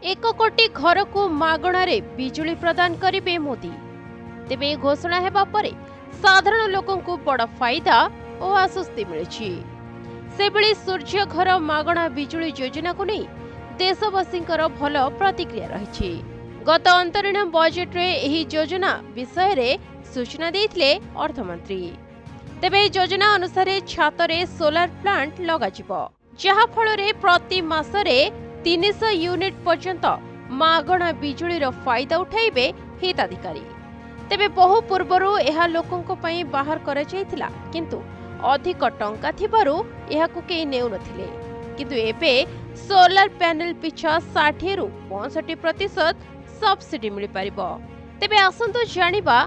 1 कोटी घर को मागणारे बिजुली प्रदान करिवे मोदी। तेबे घोषणा हेबा परे साधारण लोकों को बड़ फायदा और आश्वस्ति मिली। सेबली सूर्य घर मागणा बिजुली योजना को नहीं देशवासींकर भल प्रतिक्रिया रही। गत अंतरीण बजेट रे एही योजना विषय रे सूचना देथिले अर्थमंत्री। तेबे योजना अनुसार छातरे सोलार प्लांट लगाजिबो, जहा फल रे प्रति मासरे 300 यूनिट पर्यंत मागणा बिजुली रो फायदा उठाइबे हिताधिकारी। तेबे बहु पूर्वरु एहा लोकंको पई बाहर करा जायतिला, किंतु अधिक टंका थिबारु एहाकु केही नेउ नथिले। किंतु एबे सोलार पैनल पिछा 60 रु 65% सब्सिडी मिली पारिबो। तेबे आसंतो जानिबा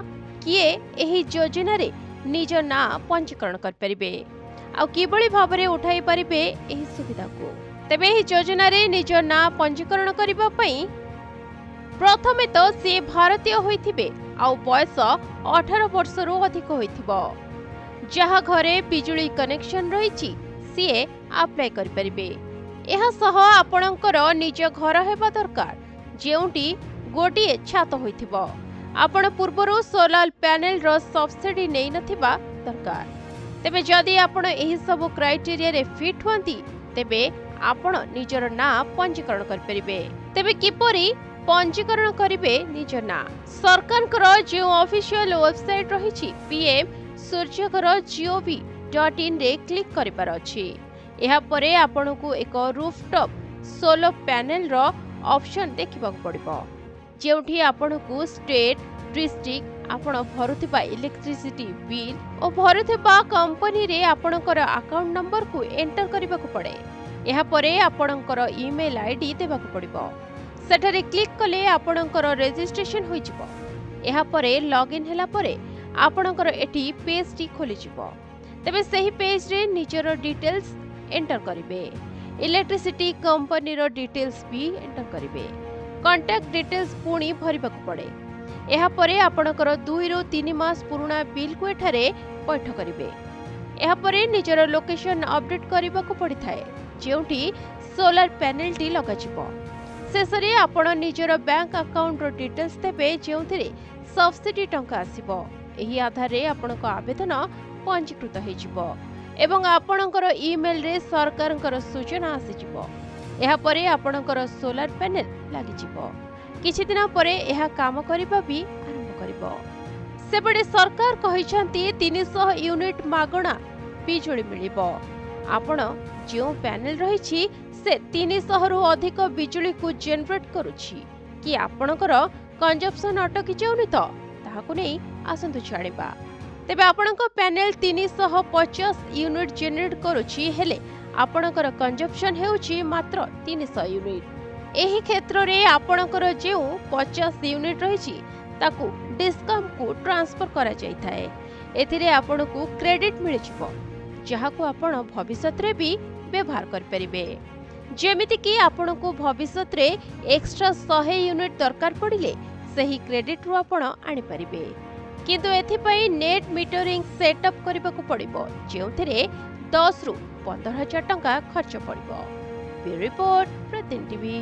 किए एही योजना रे निज ना पंजीकरण कर परिबे आ किबळी भाबरे उठाई परिबे एही सुविधा को। तेबे एही योजना रे निज ना पंजीकरण करिबा पई प्रथमे तो से भारतीय होइथिबे आ बयस 18 वर्ष रु अधिक होइथिबो। जहा घरे बिजुली कनेक्शन रहिछि से अप्लाई कर परिबे। एहा सह आपणकर निज घर हेबा दरकार, जेउटी गोटिए छात होइथिबो। आपण पूर्वरु सोलार पैनल रो सब्सिडी नै नथिबा दरकार। तेबे जदि आपण एही सब क्राइटेरिया रे फिट होंती तेबे आपण निजर ना पंजीकरण कर परिबे। तेबे किपरि पंजीकरण करिवे निज ना? सरकारकर जे ऑफिशियल वेबसाइट रहिछि पीएम suryaghar.gov.in रे क्लिक करिपार अछि। एहा परे आपणकु एक रूफटॉप सोलर पैनल रो ऑप्शन देखिबा पड़िबो, जेउठी आपणकु स्टेट डिस्ट्रिक्ट आपण भरुथिबा इलेक्ट्रिसिटी बिल और भरुथिबा कंपनी रे आपणकर अकाउंट नंबर को एंटर करिबाकु पड़े। एहा परे आपणकर ईमेल आईडी देबाकु पड़िबो। सेठारे क्लिक कले आपणकर रजिस्ट्रेशन होई जिवो। एहा परे लॉगिन हैला परे आपणकर एठी पेज टी खोली जिवो। तबे सही पेज रे निजर डिटेल्स एंटर करिवे। इलेक्ट्रिसिटी कंपनी रो डिटेल्स भी एंटर करिवे। कांटेक्ट डिटेल्स पुणी भरिबाकु पड़े। एहा परे आपणकर 2 रु 3 मास पुराना बिल को एठारे पैठ करिवे। एहा परे निजर लोकेशन अपडेट करिबाकु पड़िथाय, जेउठी सोलार पैनल टी लगाजिवो। शेषरे आपण निजर बैंक अकाउंट रो डिटेल्स देबे, जेउथिरे सब्सिडी टंका आसीबो। एही आधार रे आपणक आवेदन पंजीकृत हेजिवो एवं आपणकर ईमेल रे सरकारकर सूचना आसीजिवो। एहा परे आपणकर सोलार पैनल लागि जिवो। किछि दिन परे एहा काम करिबा भी आरंभ करिवो। सेबडे सरकार कहिसंती 300 यूनिट मागणा बिजुली मिलिबो। आपण जो पैनल रहिछि से 300 रु अधिक बिजुली को जनरेट करूछि कि आपणकर कंजप्शन अटकी जाउनि तो ताहाकु नै आसंतु छाड़िबा। तेबे आपणक पैनल 350 यूनिट जनरेट करूछि, हेले आपणकर कंजप्शन हेउछि मात्र 300 यूनिट। एही क्षेत्र रे आपणकर जे 50 यूनिट रहिछि ताकु डिस्कम को ट्रांसफर करा जाय थाए। एथिरे आपणकु क्रेडिट मिलि जिवो, जहाकु आपण भविष्यत रे भी व्यवहार कर परिबे। जेमिति कि आपणकु भविष्यत रे एक्स्ट्रा 100 यूनिट दरकार पड़िले सही क्रेडिट रु आपण आनि परिबे। किंतु एथिपाई नेट मीटरिंग सेटअप करबाकू पड़िबो, जेउथिरे 10 रु 15,000 टंका खर्च पड़िबो। ब्यूरो रिपोर्ट, प्रतिदिन टीवी।